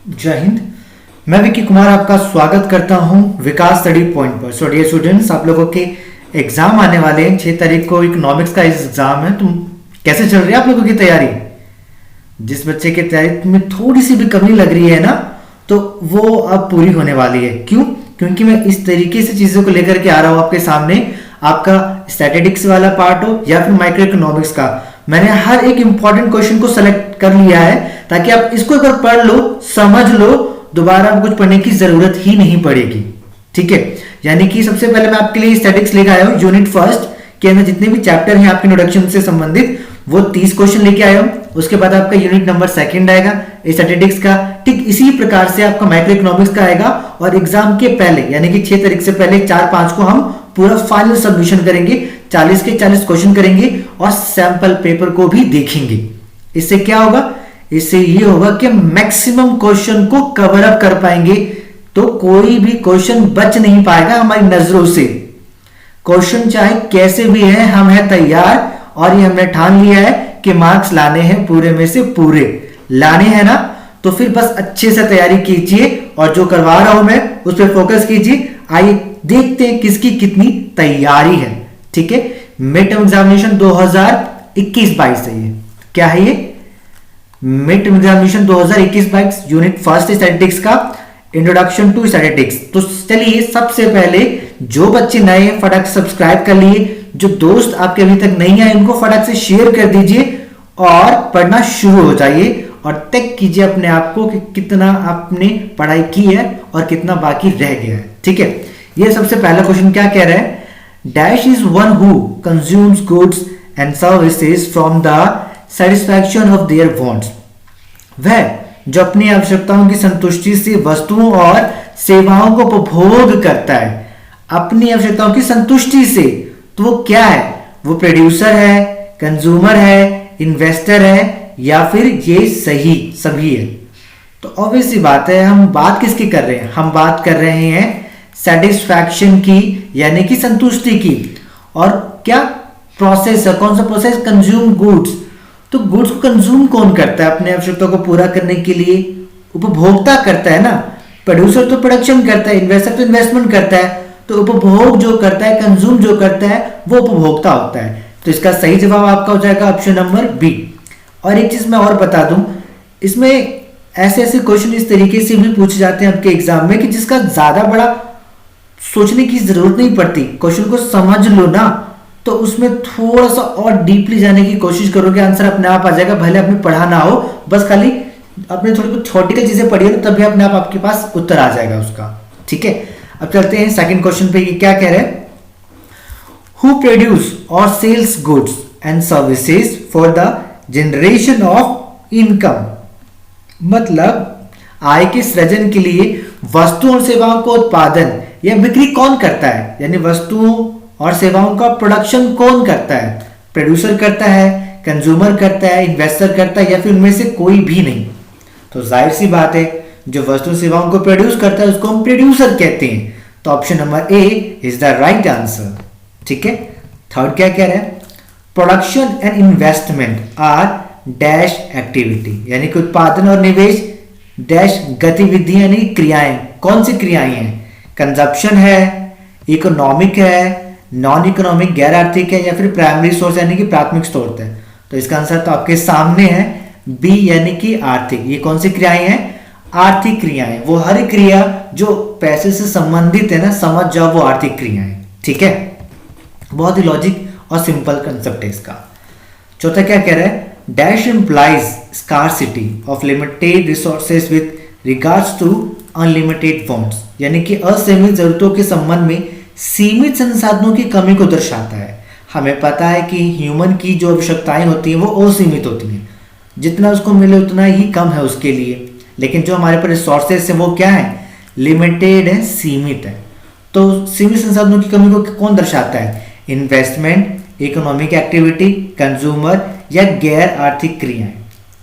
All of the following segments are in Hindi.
जय हिंद। मैं विकी कुमार आपका स्वागत करता हूं विकास स्टडी पॉइंट पर। सो डियर स्टूडेंट्स, आप लोगों के एग्जाम आने वाले हैं। 6 तारीख को इकोनॉमिक्स का एग्जाम है। तुम कैसे चल रही है आप लोगों की तैयारी? जिस बच्चे की तैयारी में थोड़ी सी भी कमी लग रही है ना, तो वो अब पूरी होने वाली है। क्यों? क्योंकि मैं इस तरीके से चीजों को लेकर के आ रहा हूं आपके सामने। आपका स्टैटिस्टिक्स वाला पार्ट हो या फिर माइक्रो इकोनॉमिक्स का, मैंने हर एक इंपॉर्टेंट क्वेश्चन को सेलेक्ट कर लिया है ताकि आप इसको एक बार पढ़ लो, समझ लो, दोबारा कुछ पढ़ने की जरूरत ही नहीं पड़ेगी। ठीक है, यानी कि सबसे पहले मैं आपके लिए स्टैटिस्टिक्स लेकर आया हूं यूनिट फर्स्ट के अंदर जितने भी चैप्टर हैं आपके इंट्रोडक्शन से संबंधित, वो 30 क्वेश्चन लेके आया हूं। उसके बाद आपका यूनिट नंबर सेकंड आएगा स्टैटिस्टिक्स का। ठीक इसी प्रकार से आपका माइक्रो इकोनॉमिक्स का आएगा और एग्जाम के पहले यानी कि 6 तारीख से पहले 4-5 को हम पूरा फाइनल सबमिशन करेंगे। 40 के 40 क्वेश्चन करेंगे और सैंपल पेपर को भी देखेंगे। इससे क्या होगा? इससे ये होगा कि मैक्सिमम क्वेश्चन को कवर अप कर पाएंगे, तो कोई भी क्वेश्चन बच नहीं पाएगा हमारी नजरों से। क्वेश्चन चाहे कैसे भी है, हम है तैयार और ये हमने ठान लिया है कि मार्क्स लाने हैं, पूरे में से पूरे लाने हैं ना। तो फिर बस अच्छे से तैयारी कीजिए और जो करवा रहा हूं मैं उस पर फोकस कीजिए। आइए देखते हैं किसकी कितनी तैयारी है। ठीक है, मिड टर्म एग्जामिनेशन 2021-22 है ये। क्या है ये? Mid term examination 2021-22 unit first statistics का इंट्रोडक्शन टू स्टैटिस्टिक्स। तो चलिए सबसे पहले जो बच्चे नए हैं फटाक सब्सक्राइब कर लिए, जो दोस्त आपके अभी तक नहीं आए उनको फटाक से शेयर कर दीजिए और पढ़ना शुरू हो जाइए और तय कीजिए अपने आप को कि कितना आपने पढ़ाई की है और कितना बाकी रह गया है। ठीक है, ये सबसे पहला क्वेश्चन क्या कह रहा है? Dash is one who consumes goods and services from the satisfaction of their wants. वह जो अपनी आवश्यकताओं की संतुष्टि से वस्तुओं और सेवाओं को उपभोग करता है अपनी आवश्यकताओं की संतुष्टि से, तो वो क्या है? वो प्रोड्यूसर है, कंज्यूमर है, इन्वेस्टर है या फिर ये सभी है? तो ऑब्वियस सी बात है, हम बात किसकी कर रहे हैं? हम बात कर रहे हैं सेटिस्फैक्शन की, यानी कि संतुष्टि की। और क्या प्रोसेस है? कौन सा प्रोसेस? Consume goods. तो गुड्स को कंज्यूम कौन करता है? अपने आवश्यकता को पूरा करने के लिए उपभोक्ता करता है ना। प्रोड्यूसर तो प्रोडक्शन करता है, इन्वेस्टर तो इन्वेस्टमेंट करता है, तो उपभोग जो करता है, कंज्यूम जो करता है, वो उपभोक्ता होता है। तो इसका सही जवाब आपका हो जाएगा ऑप्शन नंबर बी। और एक चीज मैं और बता दूं, इसमें ऐसे ऐसे क्वेश्चन इस तरीके से भी पूछे जाते हैं आपके एग्जाम में कि जिसका ज्यादा बड़ा सोचने की जरूरत नहीं पड़ती। क्वेश्चन को समझ लो ना, तो उसमें थोड़ा सा और डीपली जाने की कोशिश करोगे, आंसर अपने आप आ जाएगा। भले आपने पढ़ा ना हो, बस खाली अपने थोड़ी बहुत थ्योरेटिकल चीजें पढ़िए ना, तभी अपने आप आपके पास उत्तर आ जाएगा उसका। ठीक है, अब चलते हैं सेकंड क्वेश्चन पे। ये क्या कह रहे हैं? हु प्रोड्यूस और sells goods and services for the generation of income. मतलब आय के सृजन के लिए वस्तुओं और सेवाओं को उत्पादन या बिक्री कौन करता है? यानी वस्तुओं और सेवाओं का प्रोडक्शन कौन करता है? प्रोड्यूसर करता है, कंज्यूमर करता है, इन्वेस्टर करता है या फिर उनमें से कोई भी नहीं? तो जाहिर सी बात है, जो वस्तु सेवाओं को प्रोड्यूस करता है उसको हम प्रोड्यूसर कहते हैं। तो option number A is the right answer. ठीक है, थर्ड क्या कह रहे हैं? Production and investment are dash activity, यानी कि उत्पादन और निवेश डैश गतिविधियां यानी क्रियाएं। कौन सी क्रियाएं हैं? कंजप्शन है, इकोनॉमिक है, नॉन इकोनॉमिक गैर आर्थिक है या फिर प्राइमरी सोर्स यानी कि प्राथमिक स्रोत है? तो इसका आंसर तो आपके सामने है, बी यानी कि आर्थिक। ये कौन सी क्रियाएं हैं? आर्थिक क्रियाएं। वो हर क्रिया जो पैसे से संबंधित है ना, समझ जाओ, वो आर्थिक क्रियाएं। ठीक है, बहुत ही लॉजिक और सिंपल कंसेप्ट है इसका। चौथा क्या कह रहा है? Dash implies scarcity of limited resources with regards to unlimited wants, यानी कि असीमित जरूरतों के संबंध में सीमित संसाधनों की कमी को दर्शाता है। हमें पता है कि ह्यूमन की जो आवश्यकताएं होती हैं वो असीमित होती हैं, जितना उसको मिले उतना ही कम है उसके लिए। लेकिन जो हमारे पास रिसोर्सेज है वो क्या है? लिमिटेड है, सीमित है। तो सीमित संसाधनों की कमी को कौन दर्शाता है? इन्वेस्टमेंट, इकोनॉमिक एक्टिविटी, कंज्यूमर या गैर आर्थिक क्रियाएं।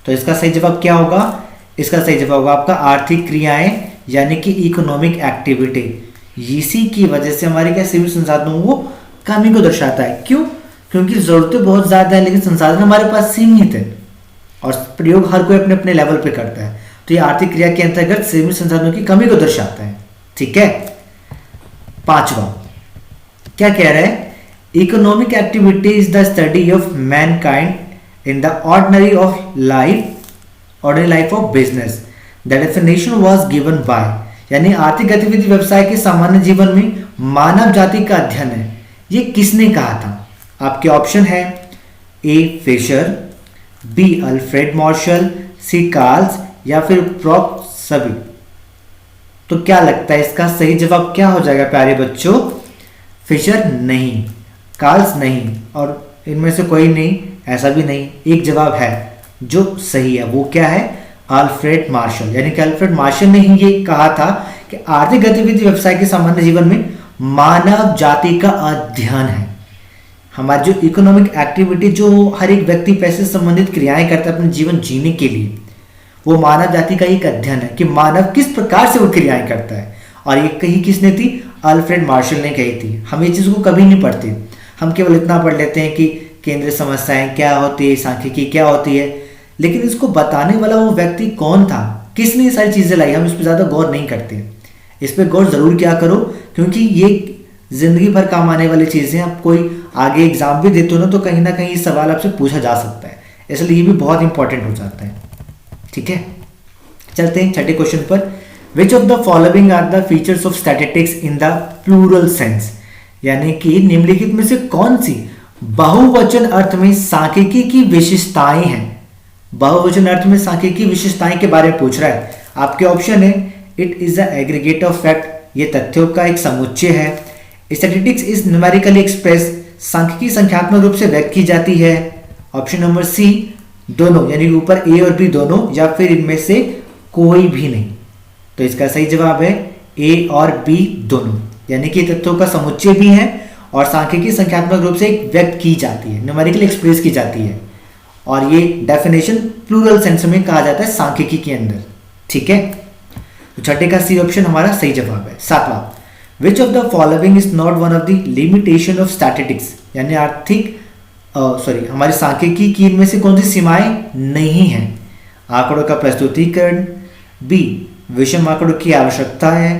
तो इसका सही जवाब क्या होगा? इसका सही जवाब होगा आपका आर्थिक क्रियाएं यानी कि इकोनॉमिक एक्टिविटी। इसी की वजह से हमारे क्या सीमित संसाधनों को कमी को दर्शाता है। क्यों? क्योंकि जरूरतें बहुत ज्यादा है लेकिन संसाधन हमारे पास सीमित है और प्रयोग हर कोई अपने अपने लेवल पे करता है। तो ये आर्थिक क्रिया के अंतर्गत सीमित संसाधनों की कमी को दर्शाता है। ठीक है। पांचवा क्या कह रहा है? Economic activity is the study of Mankind in the ordinary life of business. The definition was given by, यानी आर्थिक गतिविधि व्यवसाय के सामान्य जीवन में मानव जाति का अध्ययन है, ये किसने कहा था? आपके ऑप्शन है ए फिशर, बी अल्फ्रेड मार्शल, सी कार्ल्स या फिर प्रॉप सभी। तो क्या लगता है इसका सही जवाब क्या हो जाएगा प्यारे बच्चों? फिशर नहीं, कार्ल्स नहीं, और इनमें से कोई नहीं, ऐसा भी नहीं। एक जवाब है जो सही है, वो क्या है? Alfred Marshall. यानी कि अल्फ्रेड मार्शल ने ही ये कहा था कि आर्थिक गतिविधि व्यवसाय के सामान्य जीवन में मानव जाति का अध्ययन है। हमारी जो इकोनॉमिक एक्टिविटी, जो हर एक व्यक्ति पैसे से संबंधित क्रियाएं करता है अपने जीवन जीने के लिए, वो मानव जाति का एक अध्ययन है कि मानव किस प्रकार से वो क्रियाएं करता है। और ये कही किसने थी? अल्फ्रेड मार्शल ने कही थी। हम ये चीज को कभी नहीं पढ़ते, हम केवल इतना पढ़ लेते हैं कि केंद्रीय समस्याएं क्या होती है, सांख्यिकी क्या होती है, लेकिन इसको बताने वाला वो व्यक्ति कौन था, किसने ये सारी चीजें लाई, हम इस पर ज्यादा गौर नहीं करते। इस पर गौर जरूर क्या करो, क्योंकि ये जिंदगी भर काम आने वाली चीजें। आप कोई आगे एग्जाम भी देते हो ना, तो कहीं ना कहीं सवाल आपसे पूछा जा सकता है, इसलिए ये भी बहुत इंपॉर्टेंट हो जाता है। ठीक है, चलते हैं छठे क्वेश्चन पर। Which of the following are the features of statistics in the plural sense, यानी कि निम्नलिखित में से कौन सी बहुवचन अर्थ में सांख्यिकी की विशेषताएं हैं? बहुवचन अर्थ में सांख्यिकी विशेषताएं के बारे में पूछ रहा है। आपके ऑप्शन है it is a aggregate of fact, ये तथ्यों का एक समुच्चय है। स्टैटिस्टिक्स इज न्यूमेरिकली एक्सप्रेस, सांख्यिकी संख्यात्मक रूप से व्यक्त की जाती है। ऑप्शन नंबर सी दोनों, यानी ऊपर ए और बी दोनों, या फिर इनमें से कोई भी नहीं। तो इसका सही जवाब है ए और बी दोनों, यानी कि तथ्यों का समुच्चय भी है और सांख्यिकी संख्यात्मक रूप से व्यक्त की जाती है, न्यूमेरिकली एक्सप्रेस की जाती है। और ये डेफिनेशन प्लूरल सेंस में कहा जाता है सांख्यिकी के अंदर। ठीक है, तो छठे का सी ऑप्शन हमारा सही जवाब है। सातवां, विच of the following is not one of the limitation of statistics, यानी हमारे सांख्यिकी की इनमें से कौन सी सीमाएं नहीं है? आंकड़ों का प्रस्तुतिकरण, बी विषम आंकड़ों की आवश्यकता है,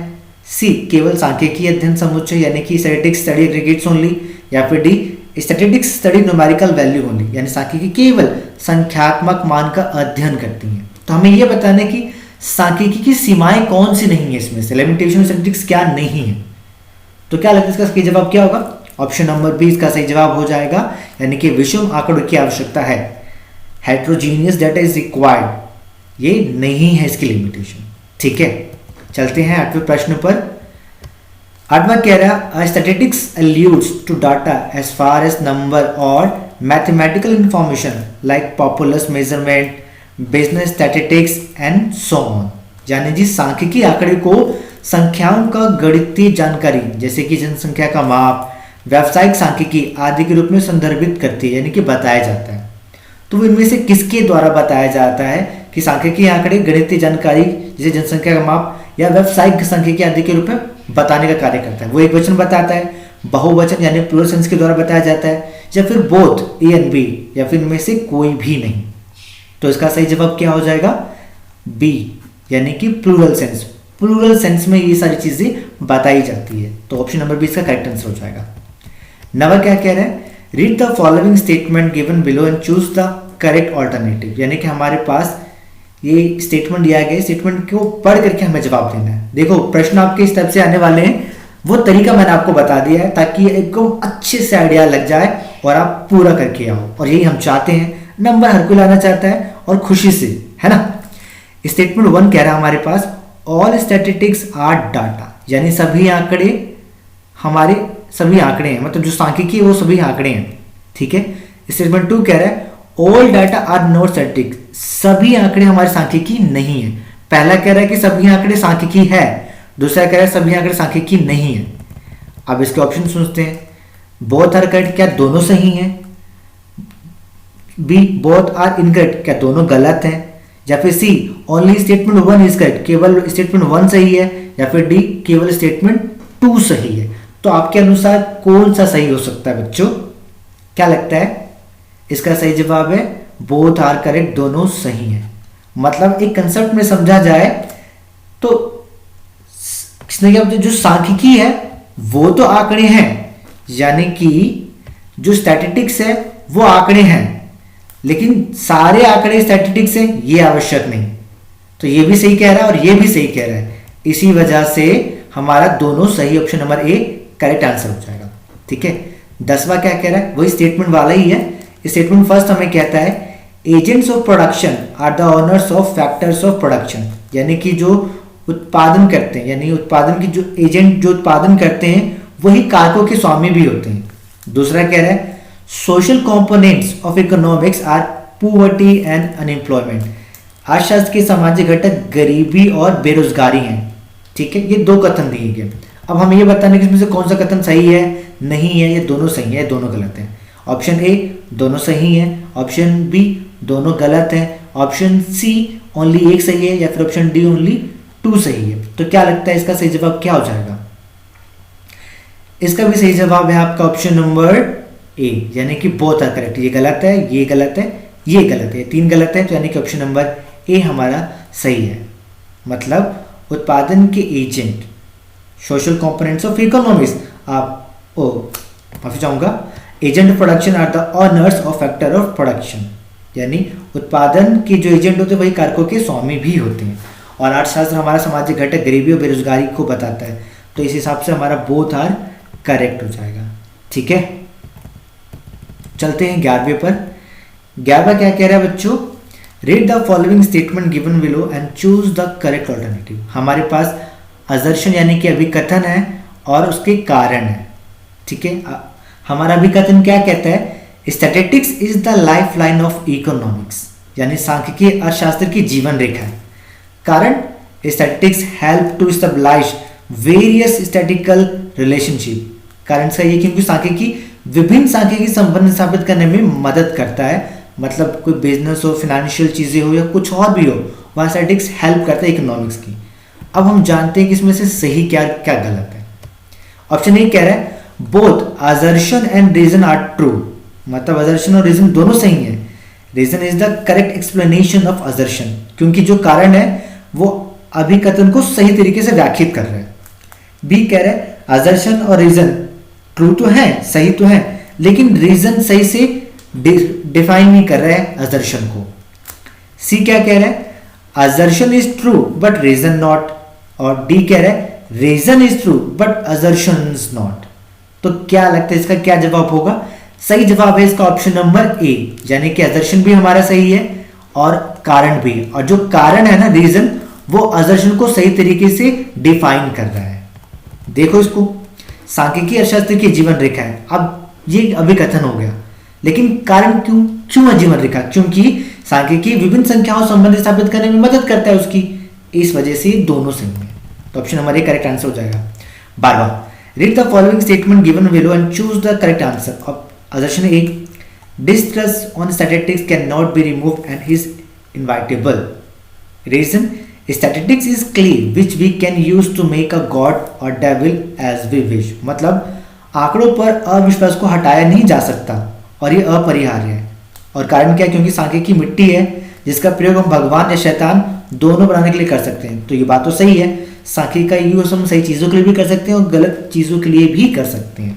सी केवल सांख्यिकी अध्ययन समुच्चय यानी कि स्टैटिस्टिक्स स्टडी एग्रीगेट्स ओनली, या फिर D statistics study numerical value only, यानी सांख्यिकी केवल संख्यात्मक मान का अध्ययन करती है। तो हमें यह बताना है कि सांख्यिकी की सीमाएं कौन सी नहीं है, इसमें से लिमिटेशन स्टैटिस्टिक्स क्या नहीं है। तो क्या लगता है इसका सही जवाब क्या होगा? ऑप्शन नंबर बी इसका सही जवाब हो जाएगा, यानी कि विषम आंकड़ों की आवश्यकता है, हेट्रोजीनियस डाटा इज रिक्वायर्ड, ये नहीं है इसकी लिमिटेशन। ठीक है, चलते हैं आठवें प्रश्न पर। आठवां कह रहा statistics alludes to data as far as number or mathematical information like populous measurement, business statistics and so on, यानी जी सांख्यिकी आंकड़े को संख्याओं का गणितीय जानकारी जैसे कि जनसंख्या का माप, व्यावसायिक सांख्यिकी आदि के रूप में संदर्भित करती है, यानी कि बताया जाता है। तो इनमें से किसके द्वारा बताया जाता है कि सांख्यिकी आंकड़े गणितीय जानकारी जैसे जनसंख्या का माप या व्यावसायिक सांख्यिकी आदि के रूप में बताने का कार्य करता है? वो एक वचन बताता है, बहुवचन यानी प्लूरल सेंस के द्वारा बताया जाता है, या फिर बोथ ए एंड बी, या फिर इनमें से कोई भी नहीं। तो इसका सही जवाब क्या हो जाएगा? बी, यानी कि प्लूरल सेंस। प्लूरल सेंस में ये सारी चीजें बताई जाती है, तो ऑप्शन नंबर बी इसका करेक्ट आंसर हो जाएगा। नवा क्या कह रहा है? Read the following statement given below and choose the correct alternative, यानी कि हमारे पास ये स्टेटमेंट दिया गया, स्टेटमेंट को पढ़ करके हमें जवाब देना है। देखो प्रश्न आपके इस टाइप से आने वाले हैं, वो तरीका मैंने आपको बता दिया है ताकि एकदम अच्छे से आइडिया लग जाए और आप पूरा करके आओ, और यही हम चाहते हैं। नंबर हर कोई लाना चाहता है और खुशी से, है ना। स्टेटमेंट 1 कह रहा है हमारे पास ऑल स्टैटिस्टिक्स आर डाटा, यानी सभी आंकड़े हमारे सभी आंकड़े हैं, मतलब जो सांख्यिकी है वो सभी आंकड़े हैं। ठीक है। स्टेटमेंट 2 कह रहा है all data are not statistics, सभी आंकड़े हमारे सांख्यिकी नहीं है। पहला कह रहा है कि सभी आंकड़े सांख्यिकी है, दूसरा कह रहा है सभी आंकड़े सांख्यिकी नहीं है। अब इसके ऑप्शन सुनते हैं। बोथ आर करेक्ट, क्या दोनों सही हैं? बी बोथ आर इनकरेक्ट, क्या दोनों गलत हैं? या फिर सी ओनली स्टेटमेंट 1 इज करेक्ट, केवल स्टेटमेंट 1 सही है? या फिर डी केवल स्टेटमेंट 2 सही है? तो आपके अनुसार कौन सा सही हो सकता है बच्चों? क्या लगता है? इसका सही जवाब है बोथ आर करेक्ट, दोनों सही है। मतलब एक कंसेप्ट में समझा जाए तो किसने क्या जो सांख्यिकी है वो तो आंकड़े हैं, यानी कि जो स्टैटिस्टिक्स है वो आंकड़े हैं, लेकिन सारे आंकड़े स्टैटिस्टिक्स हैं ये आवश्यक नहीं। तो ये भी सही कह रहा है और ये भी सही कह रहा है, इसी वजह से हमारा दोनों सही, option number A correct answer हो जाएगा। ठीक है, 10वां क्या कह रहा है, वही स्टेटमेंट वाला ही है। स्टेटमेंट फर्स्ट हमें कहता है agents of production are the owners of factors of production, यानी कि जो उत्पादन करते हैं, यानी उत्पादन की जो एजेंट जो उत्पादन करते हैं वही कारकों के स्वामी भी होते हैं। दूसरा कह रहा है social components of economics are poverty and unemployment, अर्थशास्त्र के सामाजिक घटक गरीबी और बेरोजगारी हैं। ठीक है, ये 2 कथन दिए गए। अब हमें ये बताना कि इसमें से कौन सा कथन सही है, नहीं है, ये दोनों सही है, दोनों गलत है। ऑप्शन ए दोनों सही है, ऑप्शन बी दोनों गलत है, ऑप्शन सी ओनली एक सही है, या फिर ऑप्शन डी ओनली 2 सही है। तो क्या लगता है इसका सही जवाब क्या हो जाएगा? इसका भी सही जवाब है आपका ऑप्शन नंबर ए, यानी कि बोथ आर करेक्ट। ये गलत है, ये गलत है, ये गलत है, 3 गलत है, तो यानी कि ऑप्शन नंबर ए हमारा सही है। मतलब उत्पादन के agent, social components of economics, माफी चाहूंगा, agent of production are the owners of factor of production, यानी उत्पादन के जो एजेंट होते हैं वही कारकों के स्वामी भी होते हैं। और अर्थशास्त्र हमारा सामाजिक घटक गरीबी और बेरोजगारी को बताता है, तो इस हिसाब से हमारा बोथ आर करेक्ट हो जाएगा। ठीक है, चलते हैं 11वें पर। 11वां क्या कह रहा है बच्चों, read the following statement given below and choose the correct alternative. हमारे पास असर्शन यानी कि अभिकथन है और उसके कारण है। ठीक है, हमारा अभिकथन क्या कहता है, statistics is the life line of economics, यानी सांख्यिकी अर्थशास्त्र की जीवन रेखा है। कारण statistics help to stabilize various statistical relationship. कारण इसका ये क्योंकि सांख्यिकी विभिन्न सांख्यिकी संबंध स्थापित करने में मदद करता है। मतलब कोई बिजनेस हो, फाइनेंशियल चीजें हो या कुछ और भी हो, वहाँ स्टैटिस्टिक्स हेल्प करता है इकोनॉमिक्स की। अब हम जानते हैं कि इसमें से सही क्या क्या गलत है। ऑप्शन ए कह रहा है both assertion and reason are true, मतलब असर्शन और रीजन दोनों सही है। Reason is the correct explanation of assertion, क्योंकि जो कारण है वो अभिकथन को सही तरीके से व्याख्यात कर रहा है। बी कह रहा है असर्शन और रीजन ट्रू तो है, सही तो है, लेकिन रीजन सही से डिफाइन नहीं कर रहा है असर्शन को। सी क्या कह रहा है, assertion is true but reason not, और डी कह रहा है reason is true but assertion is not. तो क्या लगता है इसका क्या जवाब होगा? सही जवाब है इसका ऑप्शन नंबर ए, यानी कि असर्शन भी हमारा सही है और कारण भी, और जो कारण है ना रीजन, वो असर्शन को सही तरीके से डिफाइन कर रहा है। देखो इसको, सांख्यिकी अर्थशास्त्र की जीवन रेखा है। अब ये अभिकथन हो गया, लेकिन कारण क्यों है जीवन रेखा? क्योंकि सांख्यिकी विभिन्न संख्याओं संबंध स्थापित करने में मदद करता है उसकी, इस वजह से दोनों सही है। तो option number A correct answer हो जाएगा। 12वां, read the following statement given below and choose the correct answer. Assertion A, distrust on statistics cannot be removed and is inevitable. Reason, statistics is clay which we can use to make a god or devil as we wish. मतलब आंकड़ों पर अविश्वास को हटाया नहीं जा सकता और ये अपरिहार्य है। और कारण क्या? क्योंकि सांख्यिकी मिट्टी है जिसका प्रयोग हम भगवान या शैतान दोनों बनाने के लिए कर सकते हैं। तो ये बात तो सही है, सांख्यिकी का यूज हम सही चीज़ों के लिए भी कर सकते हैं और गलत चीज़ों के लिए भी कर सकते हैं।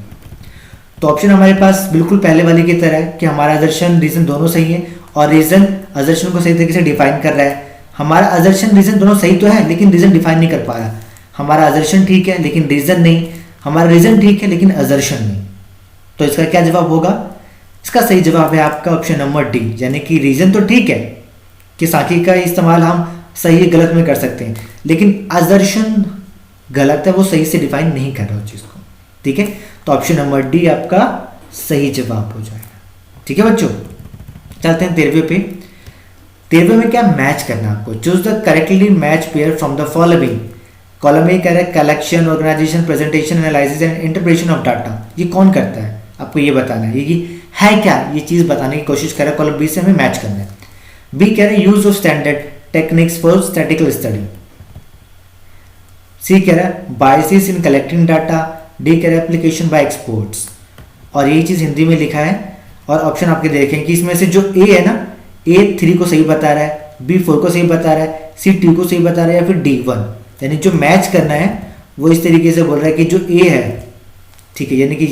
तो ऑप्शन हमारे पास बिल्कुल पहले वाले की तरह है कि हमारा असर्शन रीजन दोनों सही है और रीजन असर्शन को सही तरीके से डिफाइन कर रहा है। हमारा असर्शन रीजन दोनों सही तो है लेकिन रीजन डिफाइन नहीं कर पा रहा। हमारा असर्शन ठीक है लेकिन रीजन नहीं, हमारा रीजन ठीक है लेकिन असर्शन नहीं। तो इसका क्या जवाब होगा? इसका सही जवाब है आपका ऑप्शन नंबर डी, यानी कि रीजन तो ठीक है कि सांख्यिकी का इस्तेमाल हम सही या गलत में कर सकते हैं, लेकिन असर्शन गलत है, वो सही से डिफाइन नहीं कर रहा उस चीज को। ठीक है, तो ऑप्शन नंबर डी आपका सही जवाब हो जाएगा। ठीक है बच्चों, चलते हैं 13वें पे। 13वें में क्या मैच करना है आपको? Choose the correctly match pair from the following. Column A कह रहा है collection, organisation, presentation, analysis and interpretation of data. ये कौन करता है? आपको ये बताना है, ये है क्या, ये चीज बताने की कोशिश कर रहा है। कॉलम बी से हमें मैच करना है। बी कह रहे हैं use of standard techniques for statistical study. C कह रहा है biases in collecting data. D कह रहा है एप्लीकेशन बाय एक्सपोर्ट्स। और ये चीज हिंदी में लिखा है और ऑप्शन आपके देखें कि इसमें से जो ए है ना, A3 को सही बता रहा है, B4 को सही बता रहा है, C2 को सही बता रहा है, या फिर D1। यानी जो मैच करना है वो इस तरीके से बोल रहा है कि जो A है, ठीक है, यानी कि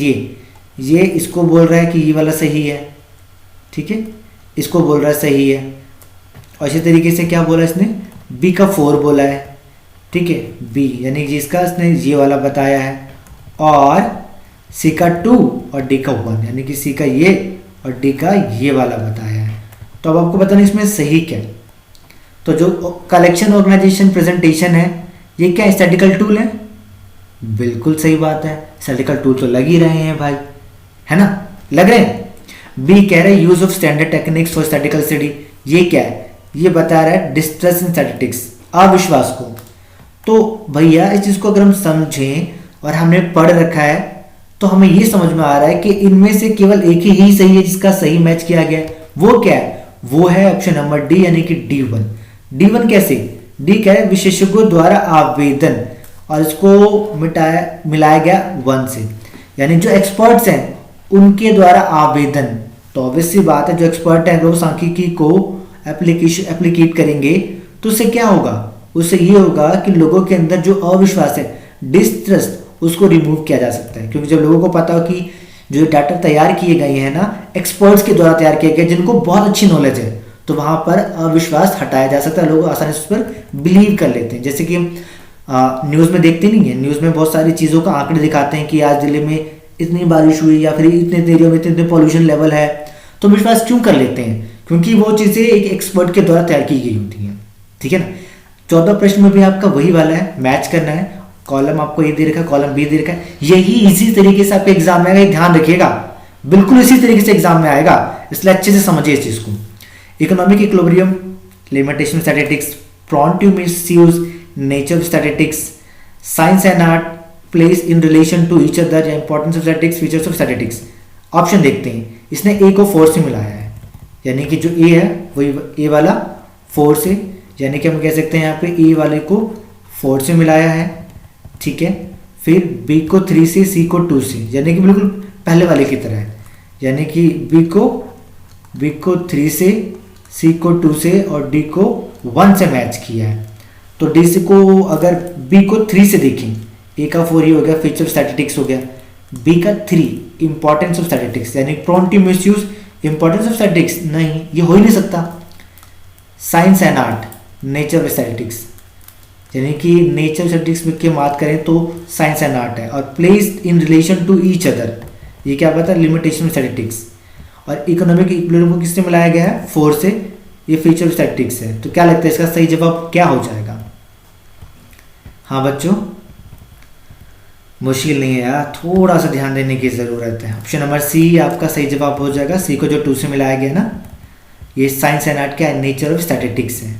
ये इसको बोल रहा है कि ये वाला सही है, ठीक है, इसको बोल रहा है सही है। और इसी तरीके से क्या बोला इसने, B का 4 बोला है, ठीक है, B यानी जिसका इसने ये वाला बताया है, और C का 2 और D का 1 यानी कि C का ये और D का ये वाला बताया है। तो अब आपको बताना इसमें सही क्या है। तो जो कलेक्शन ऑर्गेनाइजेशन प्रेजेंटेशन है ये क्या स्टैटिकल टूल है, बिल्कुल सही बात है, स्टैटिकल टूल तो लग ही रहे हैं भाई, है ना, लग रहे हैं। बी कह रहे हैं use of standard techniques for statistical study, ये क्या है, ये बता रहा है डिस्ट्रस्ट इन स्टैटिस्टिक्स, अविश्वास को। तो भैया इस चीज को अगर हम समझें और हमने पढ़ रखा है तो हमें ये समझ में आ रहा है कि इनमें से केवल एक ही सही है जिसका सही मैच किया गया है। वो क्या है, वो है ऑप्शन नंबर डी यानी कि D1। D1 कैसे, डी क्या है, विशेषज्ञों द्वारा आवेदन और इसको मिलाया गया 1 से, यानी जो एक्सपर्ट्स हैं उनके द्वारा आवेदन। तो ऑब्वियस सी बात है जो एक्सपर्ट है लोग सांख्यिकी को एप्लीकेट करेंगे तो उससे क्या होगा, उससे ये होगा कि लोगों के अंदर जो अविश्वास है, डिस्ट्रस्ट, उसको रिमूव किया जा सकता है। क्योंकि जब लोगों को पता हो कि जो डाटा तैयार किए गए हैं ना एक्सपर्ट्स के द्वारा तैयार किए गए जिनको बहुत अच्छी नॉलेज है, तो वहां पर अविश्वास हटाया जा सकता है, लोग आसानी से उस पर बिलीव कर लेते हैं। जैसे कि हम न्यूज़ में देखते नहीं है, न्यूज़ में बहुत सारी चीज़ों का आंकड़े दिखाते हैं कि आज दिल्ली में इतनी बारिश हुई या फिर इतने एरिया में इतने पॉल्यूशन लेवल है, तो विश्वास क्यों कर लेते हैं, क्योंकि वो चीज़ें एक एक्सपर्ट के द्वारा तैयार की गई होती हैं, ठीक है ना। 14 प्रश्न में भी आपका वही वाला है, मैच करना है, कॉलम आपको ए दे रखा है, कॉलम बी दे रखा है, यही इसी तरीके से आपके एग्जाम में आएगा, ध्यान रखिएगा, बिल्कुल इसी तरीके से एग्जाम में आएगा, इसलिए अच्छे से समझिए इस चीज को। Economic equilibrium, limitation statistics, prone to misuse, nature of statistics, science and art, place in relation to each other या importance of statistics, features of statistics. Option देखते हैं, इसने ए को 4 से मिलाया है, यानी कि जो ए है वही ए वाला 4 से, यानी कि हम कह सकते हैं यहाँ पे ए वाले को 4 से मिलाया है, ठीक है। फिर बी को 3 से, सी को 2 से, यानी कि बिल्कुल पहले वाले की तरह है, यानी कि बी को 3 से, सी को 2 से और डी को 1 से मैच किया है। तो डी से को अगर बी को 3 से देखें, ए का 4 ही हो गया, फीचर ऑफ स्टैटिस्टिक्स हो गया, बी का 3 इंपॉर्टेंस ऑफ स्टैटिस्टिक्स, यानी prone to misuse, importance of statistics नहीं, ये हो ही नहीं सकता। Science and art, nature of statistics, यानी कि नेचर स्टैटिस्टिक्स में की बात करें तो साइंस एंड आर्ट है, और place in relation to each other, ये क्या बता है, लिमिटेशन ऑफ स्टैटिस्टिक्स। और इकोनॉमिक इक्विलिब्रियम को किससे मिलाया गया है, 4 से, ये फीचर ऑफ स्टैटिस्टिक्स है। तो क्या लगता है इसका सही जवाब क्या हो जाएगा। हाँ बच्चों, मुश्किल नहीं है यार, थोड़ा सा ध्यान देने की जरूरत है। ऑप्शन नंबर सी आपका सही जवाब हो जाएगा। सी को जो 2 से मिलाया गया ना, ये साइंस एंड आर्ट क्या है, नेचर ऑफ स्टैटिस्टिक्स है,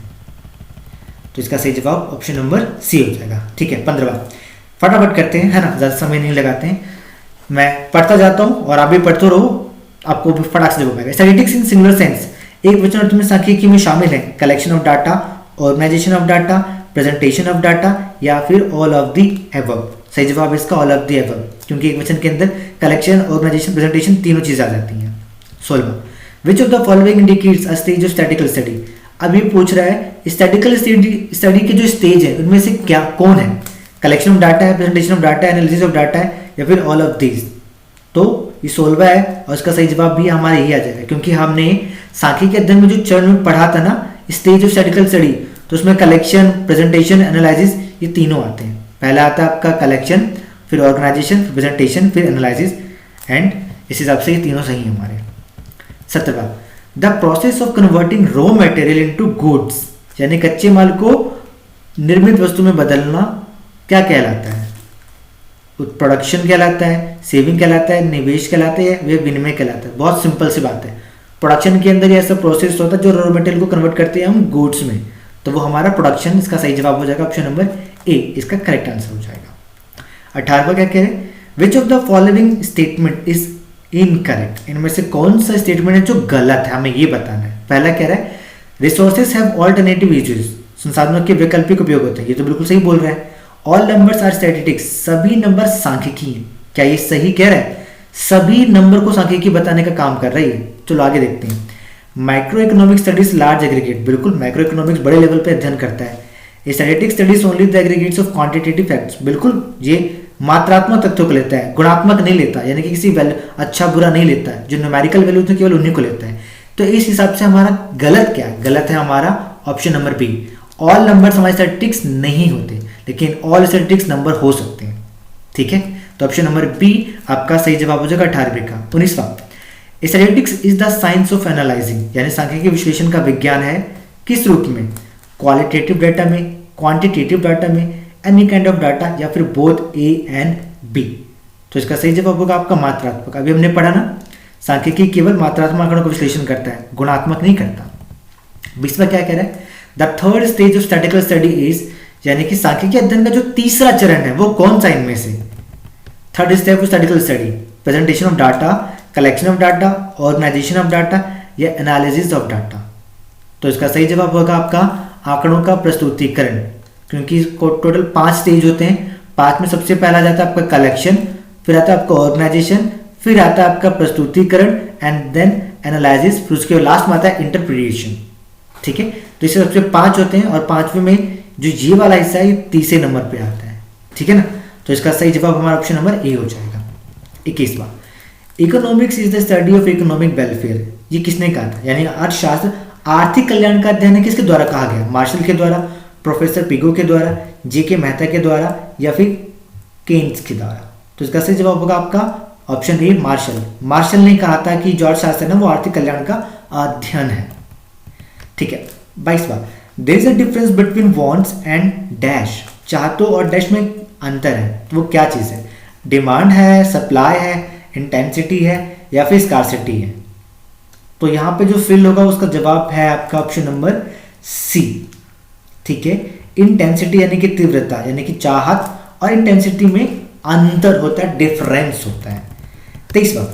तो इसका सही जवाब ऑप्शन नंबर सी हो जाएगा। ठीक है, 15वां फटाफट करते हैं, है ना, ज़्यादा समय नहीं लगाते हैं, मैं पढ़ता जाता हूँ और आप भी पढ़ते रहो, आपको भी फटाक से जवाब पाएगा। स्टैटिस्टिक्स इन सिंगुलर सेंस, एक वचन अर्थ में सांख्यिकी में शामिल है collection of data, organisation of data, presentation of data, या फिर ऑल ऑफ द एबव। सही जवाब इसका ऑल ऑफ द एबव, क्योंकि एक वचन के अंदर कलेक्शन, ऑर्गेनाइजेशन, प्रेजेंटेशन तीनों चीजें आ जाती हैं। 16वां, which of the following indicates a stage of statical study. अब ये पूछ रहा है स्टैटिकल स्टडी के जो स्टेज है उनमें से क्या कौन है, कलेक्शन ऑफ डाटा है, प्रेजेंटेशन ऑफ डाटा है, एनालिसिस ऑफ डाटा है, या फिर ऑल ऑफ दीज। तो ये 16वां है और इसका सही जवाब भी हमारा यही आ जाएगा, क्योंकि हमने सांख्यिकी के अध्ययन में जो चरण में पढ़ा था ना स्टेज ऑफ स्टैटिकल स्टडी, तो उसमें कलेक्शन, प्रेजेंटेशन, एनालिसिस ये तीनों आते हैं। पहला आता है आपका कलेक्शन, फिर ऑर्गेनाइजेशन, फिर प्रेजेंटेशन, फिर एनालिसिस, एंड इस हिसाब से ये तीनों सही हैं हमारे। 17वां, the process of converting raw material into goods, यानी कच्चे माल को निर्मित वस्तु में बदलना क्या कहलाता है, प्रोडक्शन कहलाता है, सेविंग कहलाता है, निवेश कहलाता है, वे विनिमय कहलाता है। बहुत सिंपल सी बात है, प्रोडक्शन के अंदर ऐसा प्रोसेस होता है जो रॉ मटेरियल को कन्वर्ट करते हैं हम गुड्स में, तो वो हमारा प्रोडक्शन, इसका सही जवाब हो जाएगा ऑप्शन नंबर ए, इसका करेक्ट आंसर हो जाएगा। 18वां क्या कह रहे हैं, विच of the following statement is incorrect, इनमें से कौन सा स्टेटमेंट है जो गलत है, हमें ये बताना है। पहला कह रहा है रिसोर्सेज हैव ऑल्टरनेटिव यूजेस, संसाधनों के वैकल्पिक उपयोग होते हैं, ये तो बिल्कुल सही बोल रहा है। ऑल नंबर्स आर स्टैटिस्टिक्स, सभी नंबर सांख्यिकी हैं, क्या ये सही कह रहा है, सभी नंबर को सांख्यिकी बताने का काम कर रही है। चलो आगे देखते हैं। Micro economic studies large aggregate, बिल्कुल माइक्रो इकोनॉमिक्स बड़े लेवल पे अध्ययन करता है। Statistic studies only the aggregates of quantitative facts, बिल्कुल ये मात्रात्मक तथ्यों को लेता है, गुणात्मक नहीं लेता, यानी कि किसी वैल्यू अच्छा बुरा नहीं लेता है, जो न्यूमेरिकल वैल्यू थे केवल उन्हीं को लेता है। तो इस हिसाब से हमारा गलत क्या है? गलत है हमारा option number B, all numbers हमारे स्टैटिस्टिक्स नहीं होते, लेकिन ऑल स्टैटिस्टिक्स नंबर हो सकते हैं। ठीक है, तो ऑप्शन नंबर बी आपका सही जवाब हो जाएगा 18वें का। 19वां, statistics is the science of analysing, यानी सांख्यिकी विश्लेषण का विज्ञान है किस रूप में? क्वालिटेटिव डाटा में, क्वांटिटेटिव डाटा में, एनी काइंड ऑफ डाटा, या फिर बोथ ए एंड बी। तो इसका सही जवाब होगा आपका मात्रात्मक। अभी हमने पढ़ा ना, सांख्यिकी केवल मात्रात्मक आंकड़ों का विश्लेषण करता है, गुणात्मक नहीं करता। 20वां क्या कह रहा है? The third stage of statistical study is, यानी कि सांख्यिकी अध्ययन का जो तीसरा चरण है वो कौन सा इनमें से? Third step of statistical study, presentation of data, collection of data, organisation of data, या एनालिसिस ऑफ डाटा। तो इसका सही जवाब होगा आपका आंकड़ों का प्रस्तुतिकरण, क्योंकि टोटल 5 स्टेज होते हैं। 5 में सबसे पहला जाता है आपका कलेक्शन, फिर आता है आपका ऑर्गेनाइजेशन, फिर आता है आपका प्रस्तुतिकरण एंड देन एनालिसिस, फिर उसके लास्ट में आता है इंटरप्रिटेशन। ठीक है, तो इसे सबसे 5 होते हैं और 5वें में जो ये वाला हिस्सा है ये तीसरे नंबर पे आता है। ठीक है ना, तो इसका सही जवाब हमारा ऑप्शन नंबर ए हो जाएगा। 21वां, economics is the study of economic welfare, ये किसने कहा था? यानी अर्थशास्त्र आर्थिक कल्याण का अध्ययन है, किसके द्वारा कहा गया? मार्शल के द्वारा, प्रोफेसर पिगो के द्वारा, जे.के. मेहता के द्वारा, या फिर केन्स के द्वारा। तो इसका सही जवाब होगा आपका ऑप्शन ए, मार्शल। मार्शल ने कहा था कि जो अर्थशास्त्र है ना वो आर्थिक कल्याण का अध्ययन है। ठीक है, 22वां, there is a difference between wants and dash, चाहतों और डैश में अंतर है, तो वो क्या चीज़ है? डिमांड है, सप्लाई है, इंटेंसिटी है, या फिर स्कार्सिटी है? तो यहाँ पे जो फिल होगा उसका जवाब है आपका ऑप्शन नंबर सी। ठीक है, इंटेंसिटी यानी कि तीव्रता, यानी कि चाहत और इंटेंसिटी में अंतर होता है, डिफरेंस होता है। 23वां,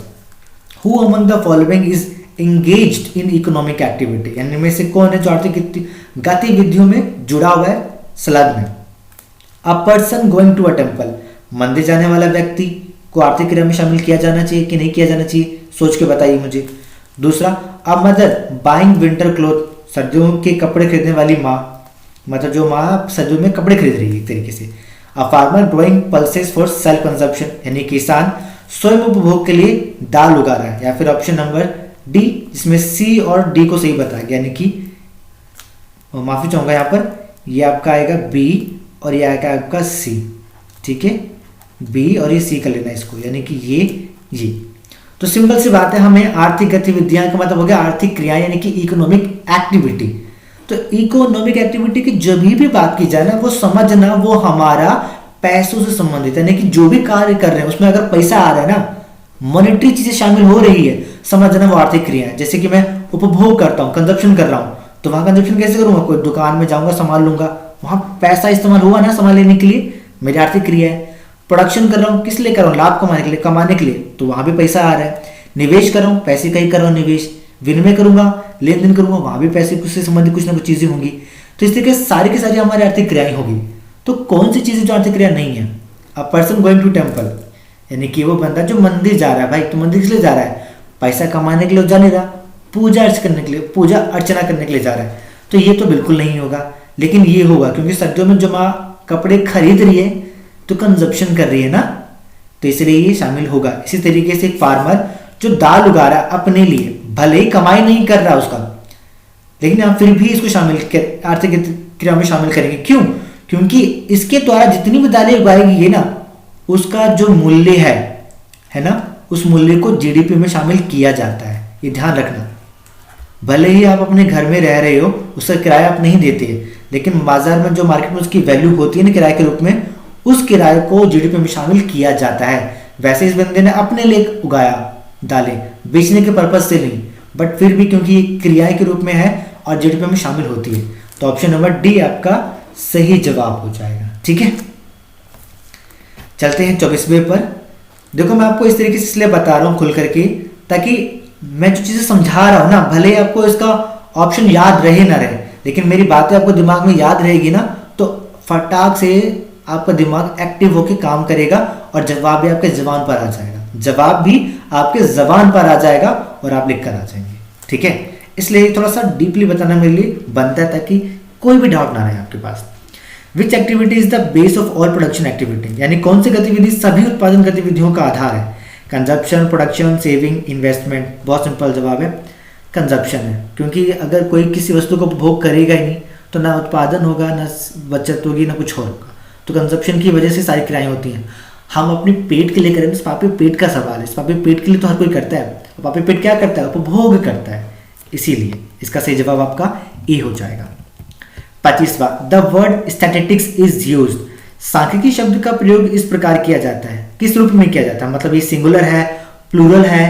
who among the following is engaged in economic activity, यानी में से कौन है जो आर्थिक गतिविधियों में जुड़ा हुआ है, संलग्न है? A person going to a temple, मंदिर जाने वाला व्यक्ति को आर्थिक क्रिया में शामिल किया जाना चाहिए कि नहीं किया जाना चाहिए? सोच के बताइए मुझे। दूसरा, a mother buying winter cloth, सर्दियों के कपड़े खरीदने वाली माँ, मतलब जो माँ सर्दियों में कपड़े खरीद रही है एक तरीके से। A farmer growing pulses for self consumption, यानी किसान स्वयं उपभोग के लिए दाल उगा रहा है। या फिर ऑप्शन नंबर डी, जिसमें सी और डी को सही बताया गया, यानी कि माफी चाहूंगा यहाँ पर, ये आपका आएगा बी और ये आएगा आपका सी। ठीक है, बी और ये सी कर लेना इसको, यानी कि ये। तो सिंपल सी बात है, हमें आर्थिक गतिविधियां का मतलब हो गया आर्थिक क्रिया, यानी कि इकोनॉमिक एक्टिविटी। तो इकोनॉमिक एक्टिविटी की जब भी बात की जाए ना, वो समझना वो हमारा पैसों से संबंधित है, यानी कि जो भी कार्य कर रहे हैं उसमें अगर पैसा आ रहा है ना, मॉनेटरी चीजें शामिल हो रही है, समझना वो आर्थिक क्रिया है। जैसे कि मैं उपभोग करता हूँ, कंजप्शन कर रहा हूँ, तो वहां कंजप्शन कैसे करूंगा? कोई दुकान में जाऊंगा, सामान लूंगा, वहां पैसा इस्तेमाल हुआ ना सामान लेने के लिए, मेरी आर्थिक क्रिया है। प्रोडक्शन कर रहा हूँ, किस लिए कर रहा हूँ? लाभ कमाने के लिए, तो वहां भी पैसा आ रहा है। निवेश कर रहा हूँ, पैसे का ही कर रहा हूँ निवेश। विनिमय करूंगा, लेन देन करूंगा, वहां भी पैसे से संबंधित कुछ ना कुछ चीजें होंगी। तो इस तरीके से सारी की सारी हमारी आर्थिक क्रियाएं होगी। तो कौन सी चीजें जो आर्थिक क्रिया नहीं है? A person going to temple, यानी कि वो बंदा जो मंदिर जा रहा है। भाई तो मंदिर किस लिए जा रहा है? पैसा कमाने के लिए जा नहीं रहा, पूजा अर्चना करने के लिए जा रहा है। तो ये तो बिल्कुल नहीं होगा, लेकिन ये होगा क्योंकि सर्दियों में जो माँ कपड़े खरीद रही है तो कंजप्शन कर रही है ना, तो इसलिए ये शामिल होगा। इसी तरीके से एक फार्मर जो दाल उगा रहा है अपने लिए, भले ही कमाई नहीं कर रहा उसका, लेकिन हम फिर भी इसको आर्थिक क्रिया में शामिल करेंगे। क्यों? क्योंकि इसके द्वारा जितनी भी दालें उगाएगी ये ना, उसका जो मूल्य है ना, उस मूल्य को जीडीपी में शामिल किया जाता है। ये ध्यान रखना। भले ही आप अपने घर में रह रहे हो, उसका किराया आप नहीं देते, लेकिन बाजार में जो मार्केट में उसकी वैल्यू होती है ना किराए के रूप में, उस किराए को जीडीपी में शामिल किया जाता है। वैसे इस बंदे ने अपने लिए उगाया दालें, बेचने के पर्पज से नहीं, बट फिर भी क्योंकि क्रियाएं के रूप में है और जीडीपी में शामिल होती है, तो ऑप्शन नंबर डी आपका सही जवाब हो जाएगा। ठीक है, चलते हैं 24वें पर। देखो मैं आपको इस तरीके से इसलिए बता रहा हूं खुल करके, ताकि मैं जो चीजें समझा रहा हूं ना, भले ही आपको इसका ऑप्शन याद रहे ना रहे, लेकिन मेरी बातें आपको दिमाग में याद रहेगी ना, तो फटाक से आपका दिमाग एक्टिव होकर काम करेगा और जवाब भी आपके जबान पर आ जाएगा। जवाब भी आपके जबान पर आ जाएगा और आप लिख कर आ जाएंगे। ठीक है, इसलिए थोड़ा सा डीपली बताना मेरे लिए बनता है ताकि कोई भी डाउट ना रहे आपके पास। Which activity is the base of all production activity, यानी कौन सी गतिविधि सभी उत्पादन गतिविधियों का आधार है। Consumption, production, saving, investment. बहुत सिंपल जवाब है कंजप्शन है, क्योंकि अगर कोई किसी वस्तु को उपभोग करेगा ही नहीं तो ना उत्पादन होगा, ना बचत होगी, ना कुछ और होगा। तो कंजप्शन की वजह से सारी क्रियाएं होती हैं। हम अपने पेट के लिए करें, पापी पेट का सवाल है, पापी पेट के लिए तो हर कोई करता है। पापी पेट क्या करता है? उपभोग करता है, इसीलिए इसका सही जवाब आपका ए हो जाएगा। 25वां, the word statistics is used. सांख्यिकी शब्द का प्रयोग इस प्रकार किया जाता है, किस रूप में किया जाता है? मतलब ये सिंगुलर है, प्लूरल है,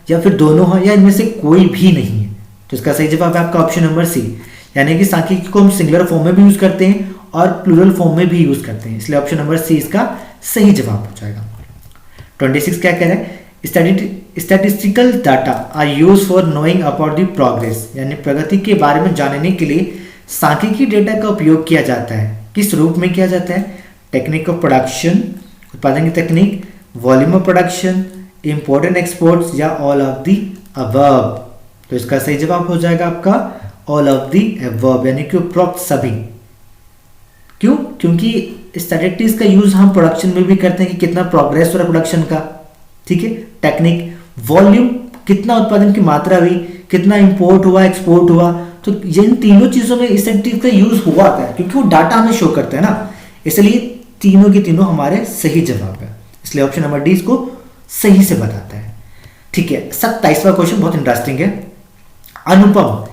या फिर दोनों है, या इनमें से कोई भी नहीं है। तो इसका सही जवाब है आपका ऑप्शन नंबर सी, यानी कि सांख्यिकी को हम सिंगुलर फॉर्म में भी यूज करते हैं और प्लूरल फॉर्म में भी यूज करते हैं, इसलिए ऑप्शन नंबर सी इसका सही जवाब हो जाएगा। 26 क्या कह रहे हैं? Statistical data are use for knowing about the progress, यानी प्रगति के बारे में जानने के लिए सांख्यिकी डेटा का उपयोग किया जाता है। किस रूप में किया जाता है? टेक्निक ऑफ प्रोडक्शन, उत्पादन की तकनीक, volume of production, import and exports, या ऑल ऑफ द अबव। तो इसका सही जवाब हो जाएगा आपका ऑल ऑफ द अबव, यानी कि उपरोक्त सभी। क्यों? क्योंकि स्टैटिस्टिक्स का यूज हम प्रोडक्शन में भी करते हैं कि कितना प्रोग्रेस हो रहा है प्रोडक्शन का, ठीक है। टेक्निक, वॉल्यूम, कितना उत्पादन की मात्रा हुई, कितना इंपोर्ट हुआ, एक्सपोर्ट हुआ, तो इन तीनों चीजों में स्टैटिस्टिक्स का यूज हुआ है, क्योंकि वो डाटा हमें शो करता है ना, इसलिए तीनों के तीनों हमारे सही जवाब है, इसलिए ऑप्शन नंबर डी इसको सही से बताता है। ठीक है, 27वां क्वेश्चन बहुत इंटरेस्टिंग है। Anupam,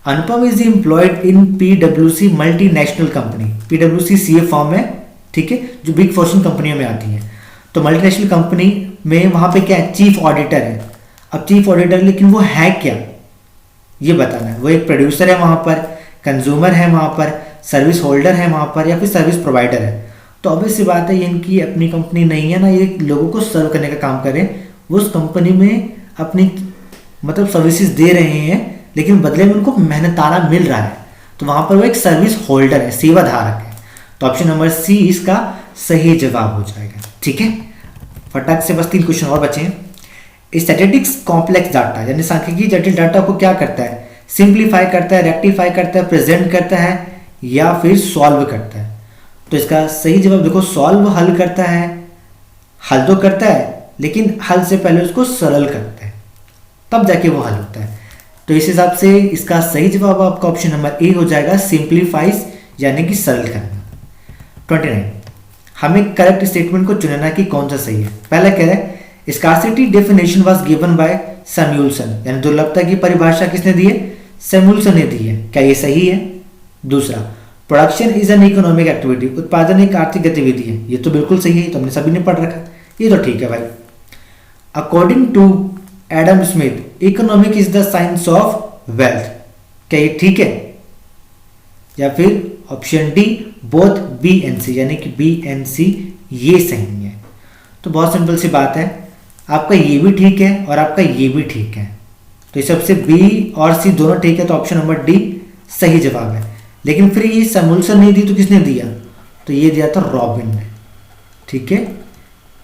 Anupam is employed in पीडब्ल्यूसी मल्टीनेशनल कंपनी। पीडब्ल्यूसी सीए फॉर्म है, ठीक है, जो बिग फॉर्च्यून कंपनियों में आती है। तो मल्टीनेशनल कंपनी में वहां पे क्या है? चीफ ऑडिटर है। अब चीफ ऑडिटर, लेकिन वो है क्या ये बताना है। वो एक प्रोड्यूसर है वहां पर, कंज्यूमर है वहां पर, सर्विस होल्डर है वहां पर, या फिर सर्विस प्रोवाइडर है। तो ऑब्वियस सी बात है ये इनकी अपनी कंपनी नहीं है ना, ये लोगों को सर्व करने का काम करें। वो उस कंपनी में अपनी मतलब सर्विसेज दे रहे हैं, लेकिन बदले में उनको मेहनताना मिल रहा है, तो वहां पर वो एक सर्विस होल्डर है, सेवा धारक है। तो ऑप्शन नंबर सी इसका सही जवाब हो जाएगा। ठीक है, फटाक से बस 3 क्वेश्चन और बचे हैं। स्टैटिस्टिक्स कॉम्प्लेक्स डाटा, यानी सांख्यिकी जटिल डाटा को क्या करता है? सिंप्लीफाई करता है, रेक्टिफाई करता है, प्रेजेंट करता है, या फिर सॉल्व करता है। तो इसका सही जवाब देखो, सॉल्व हल करता है, हल तो करता है लेकिन हल से पहले उसको सरल करता है, तब जाके वो हल होता है। तो इस हिसाब से इसका सही जवाब आपका ऑप्शन नंबर ए हो जाएगा, सिंप्लीफाइज यानी कि सरल करना। 29, हमें करेक्ट स्टेटमेंट को चुनना कि कौन सा सही है। पहला कह रहा है scarcity definition was given by Samuelson, यानी दुर्लभता की परिभाषा किसने दी है? सैमुअल्सन ने दी है। क्या ये सही है? दूसरा, production is an economic activity, उत्पादन एक आर्थिक गतिविधि है। ये तो बिल्कुल सही है, तो हमने सभी ने पढ़ रखा, ये तो ठीक है भाई। According to Adam Smith, economic is the science of wealth. क्या ये ठीक है? या फिर option D both B and C, यानी कि बी एंड सी ये सही है। तो बहुत सिंपल सी बात है, आपका ये भी ठीक है और आपका ये भी ठीक है, तो इस सबसे बी और सी दोनों ठीक है, तो ऑप्शन नंबर डी सही जवाब है। लेकिन फिर ये सैमुअल्सन नहीं दी तो किसने दिया? तो ये दिया था रॉबिन ने। ठीक है,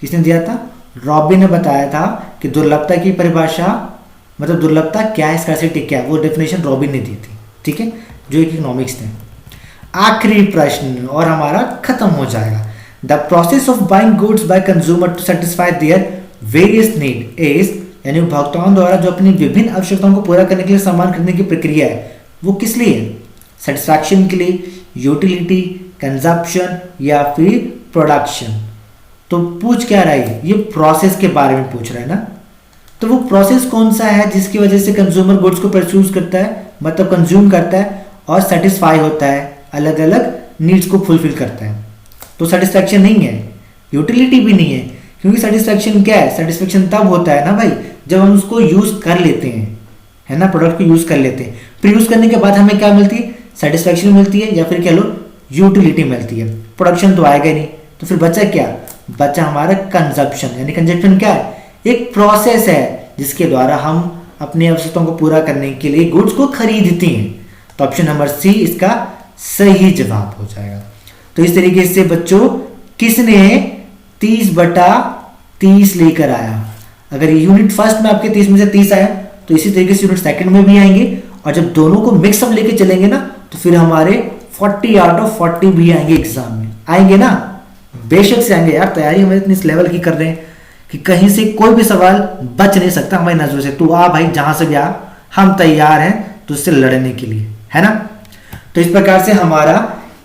किसने दिया था? रॉबिन ने बताया था कि दुर्लभता की परिभाषा मतलब दुर्लभता क्या है, स्कार्सिटी क्या है, वो डेफिनेशन रॉबिन ने दी थी। ठीक है, जो इकोनॉमिक्स थे। आखिरी प्रश्न और हमारा खत्म हो जाएगा। The process of buying goods by consumer to satisfy their various need is, यानी उपभोक्ताओं द्वारा जो अपनी विभिन्न आवश्यकताओं को पूरा करने के लिए सामान खरीदने की प्रक्रिया है, वो किस लिए है? सेटिस्फैक्शन के लिए, यूटिलिटी, कंजप्शन, या फिर प्रोडक्शन। तो पूछ क्या रहा है? ये प्रोसेस के बारे में पूछ रहा है ना। तो वो प्रोसेस कौन सा है जिसकी वजह से कंज्यूमर गुड्स को परचेज करता है, मतलब कंज्यूम करता है और सेटिस्फाई होता है, अलग अलग नीड्स को फुलफिल करता है। तो सेटिस्फैक्शन नहीं है, यूटिलिटी भी नहीं है, क्योंकि सेटिस्फैक्शन क्या है? सेटिस्फैक्शन तब होता है ना भाई जब हम उसको यूज कर लेते हैं, है ना, प्रोडक्ट को यूज कर लेते हैं। फिर यूज करने के बाद हमें क्या मिलती है? सेटिस्फैक्शन मिलती है, या फिर कह लो यूटिलिटी मिलती है। प्रोडक्शन तो आएगा नहीं, तो फिर बचा क्या? बचा हमारा कंजप्शन, यानी कंजप्शन क्या है? एक प्रोसेस है जिसके द्वारा हम अपनी आवश्यकताओं को पूरा करने के लिए गुड्स को खरीदते हैं। तो ऑप्शन नंबर सी इसका सही जवाब हो जाएगा। तो इस तरीके से बच्चों किसने 30/30 लेकर आया? अगर यूनिट फर्स्ट में आपके 30 में से 30 आया, तो इसी तरीके से यूनिट सेकंड में भी आएंगे और जब दोनों को मिक्सअप लेके चलेंगे ना तो फिर हमारे 40 आउट ऑफ 40 भी आएंगे एग्जाम में, आएंगे ना, बेशक से आएंगे यार। तैयारी हम इतनी इस लेवल की कर रहे हैं कि कहीं से कोई भी सवाल बच नहीं सकता हमारी नजरों से। तू आ भाई, जहां से भी आ, हम तैयार हैं तुझसे लड़ने के लिए, है ना। तो इस प्रकार से हमारा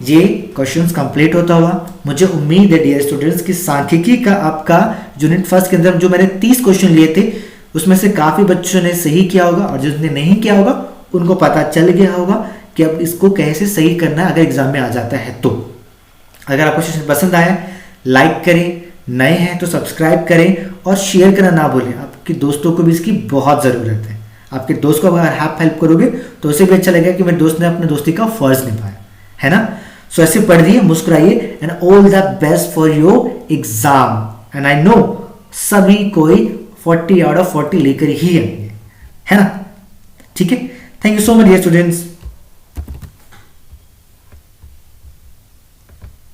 ये क्वेश्चंस कंप्लीट होता हुआ, मुझे उम्मीद है डियर स्टूडेंट्स कि सांख्यिकी का आपका यूनिट फर्स्ट के अंदर जो मैंने 30 क्वेश्चन लिए थे उसमें से काफी बच्चों ने सही किया होगा, और जिसने नहीं किया होगा उनको पता चल गया होगा कि अब इसको कैसे सही करना है अगर एग्जाम में आ जाता है तो। अगर आपको सेशन पसंद आया लाइक करें, नए हैं तो सब्सक्राइब करें और शेयर करना ना भूलें। आपके दोस्तों को भी इसकी बहुत ज़रूरत है। आपके दोस्त को अगर आप हेल्प करोगे तो उसे भी अच्छा लगेगा कि मेरे दोस्त ने अपने दोस्ती का फर्ज निभाया, है ना। सो ऐसे पढ़िए, मुस्कुराइए, and all the best for your exam. And I know सभी कोई 40 आउट ऑफ 40 लेकर ही आएंगे, है ना। ठीक है, thank you so much dear students.